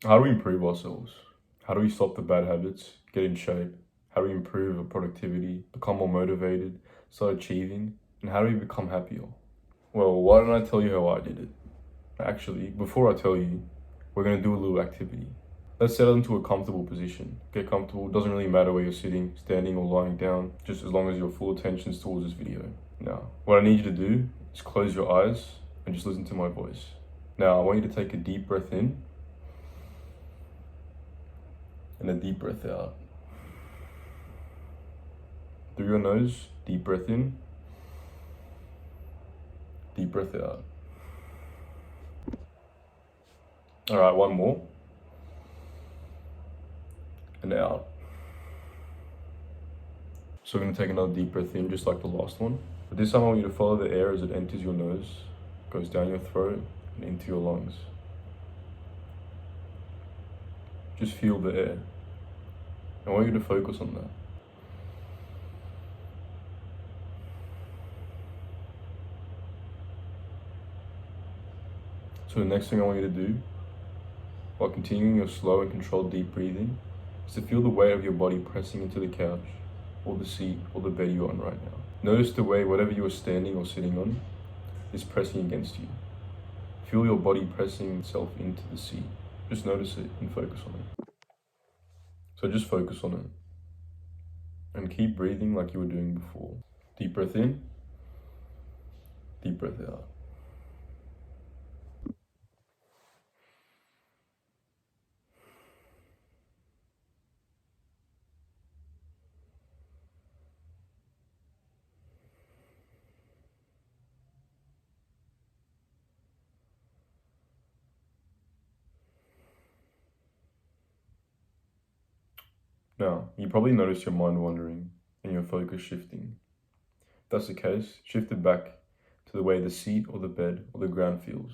How do we improve ourselves? How do we stop the bad habits, get in shape? How do we improve our productivity, become more motivated, start achieving? And how do we become happier? Well, why don't I tell you how I did it? Actually, before I tell you, we're going to do a little activity. Let's settle into a comfortable position. Get comfortable. It doesn't really matter where you're sitting, standing, or lying down, just as long as your full attention is towards this video. Now, what I need you to do is close your eyes and just listen to my voice. Now, I want you to take a deep breath in and a deep breath out. Through your nose, deep breath in, deep breath out. All right, one more. And out. So we're gonna take another deep breath in, just like the last one. But this time I want you to follow the air as it enters your nose, goes down your throat, and into your lungs. Just feel the air. I want you to focus on that. So the next thing I want you to do, while continuing your slow and controlled deep breathing, is to feel the weight of your body pressing into the couch, or the seat, or the bed you're on right now. Notice the way whatever you are standing or sitting on is pressing against you. Feel your body pressing itself into the seat. Just notice it and focus on it. So just focus on it. And keep breathing like you were doing before. Deep breath in, deep breath out. Now, you probably notice your mind wandering and your focus shifting. If that's the case, shift it back to the way the seat or the bed or the ground feels.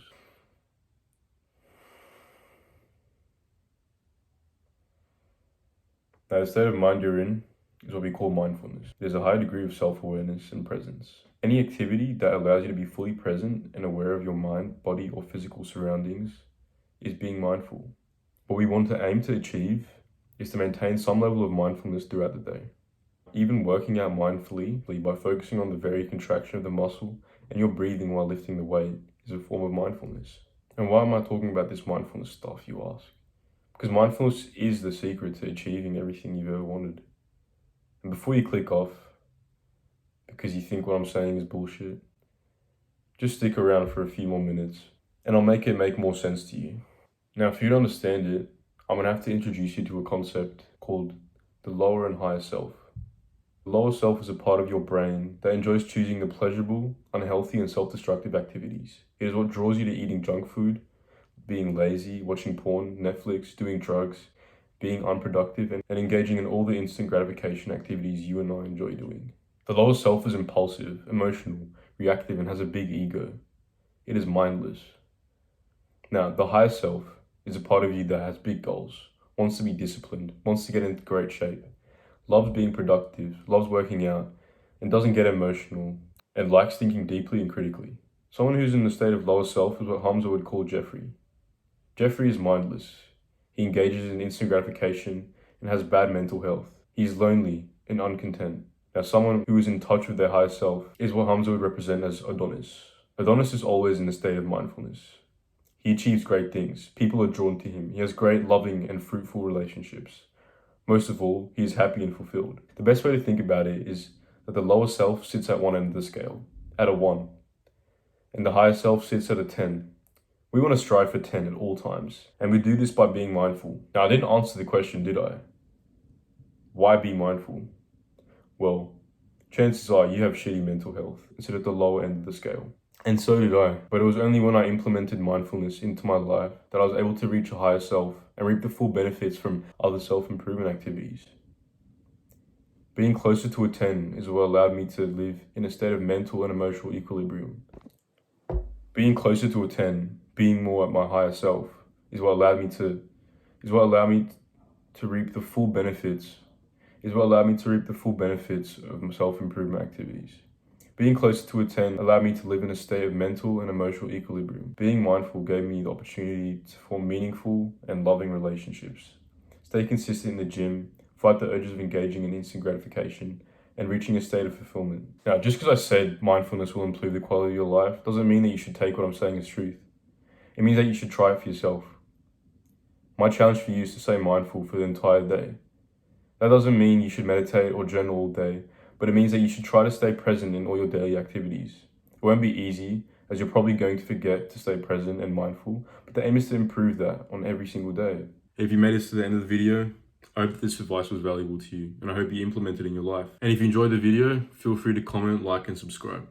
Now, the state of mind you're in is what we call mindfulness. There's a high degree of self-awareness and presence. Any activity that allows you to be fully present and aware of your mind, body, or physical surroundings is being mindful. What we want to aim to achieve is to maintain some level of mindfulness throughout the day. Even working out mindfully by focusing on the very contraction of the muscle and your breathing while lifting the weight is a form of mindfulness. And why am I talking about this mindfulness stuff, you ask? Because mindfulness is the secret to achieving everything you've ever wanted. And before you click off, because you think what I'm saying is bullshit, just stick around for a few more minutes and I'll make it make more sense to you. Now, for you to understand it, I'm going to have to introduce you to a concept called the lower and higher self. The lower self is a part of your brain that enjoys choosing the pleasurable, unhealthy, and self-destructive activities. It is what draws you to eating junk food, being lazy, watching porn, Netflix, doing drugs, being unproductive, and engaging in all the instant gratification activities you and I enjoy doing. The lower self is impulsive, emotional, reactive, and has a big ego. It is mindless. Now, the higher self is a part of you that has big goals, wants to be disciplined, wants to get into great shape, loves being productive, loves working out, and doesn't get emotional, and likes thinking deeply and critically. Someone who's in the state of lower self is what Hamza would call Jeffrey. Jeffrey is mindless. He engages in instant gratification and has bad mental health. He is lonely and uncontent. Now, someone who is in touch with their higher self is what Hamza would represent as Adonis. Adonis is always in a state of mindfulness. He achieves great things. People are drawn to him. He has great, loving, and fruitful relationships. Most of all, he is happy and fulfilled. The best way to think about it is that the lower self sits at one end of the scale, at a 1, and the higher self sits at a 10. We want to strive for 10 at all times, and we do this by being mindful. Now, I didn't answer the question, did I? Why be mindful? Well, chances are you have shitty mental health and sit at the lower end of the scale. And so did I, but it was only when I implemented mindfulness into my life that I was able to reach a higher self and reap the full benefits from other self-improvement activities. Being closer to a 10 is what allowed me to live in a state of mental and emotional equilibrium. Being closer to a 10, being more at my higher self, is what allowed me to reap the full benefits of self-improvement activities. Being closer to a 10 allowed me to live in a state of mental and emotional equilibrium. Being mindful gave me the opportunity to form meaningful and loving relationships, stay consistent in the gym, fight the urges of engaging in instant gratification, and reaching a state of fulfillment. Now, just because I said mindfulness will improve the quality of your life doesn't mean that you should take what I'm saying as truth. It means that you should try it for yourself. My challenge for you is to stay mindful for the entire day. That doesn't mean you should meditate or journal all day, but it means that you should try to stay present in all your daily activities. It won't be easy, as you're probably going to forget to stay present and mindful, but the aim is to improve that on every single day. If you made it to the end of the video, I hope that this advice was valuable to you, and I hope you implement it in your life. And if you enjoyed the video, feel free to comment, like, and subscribe.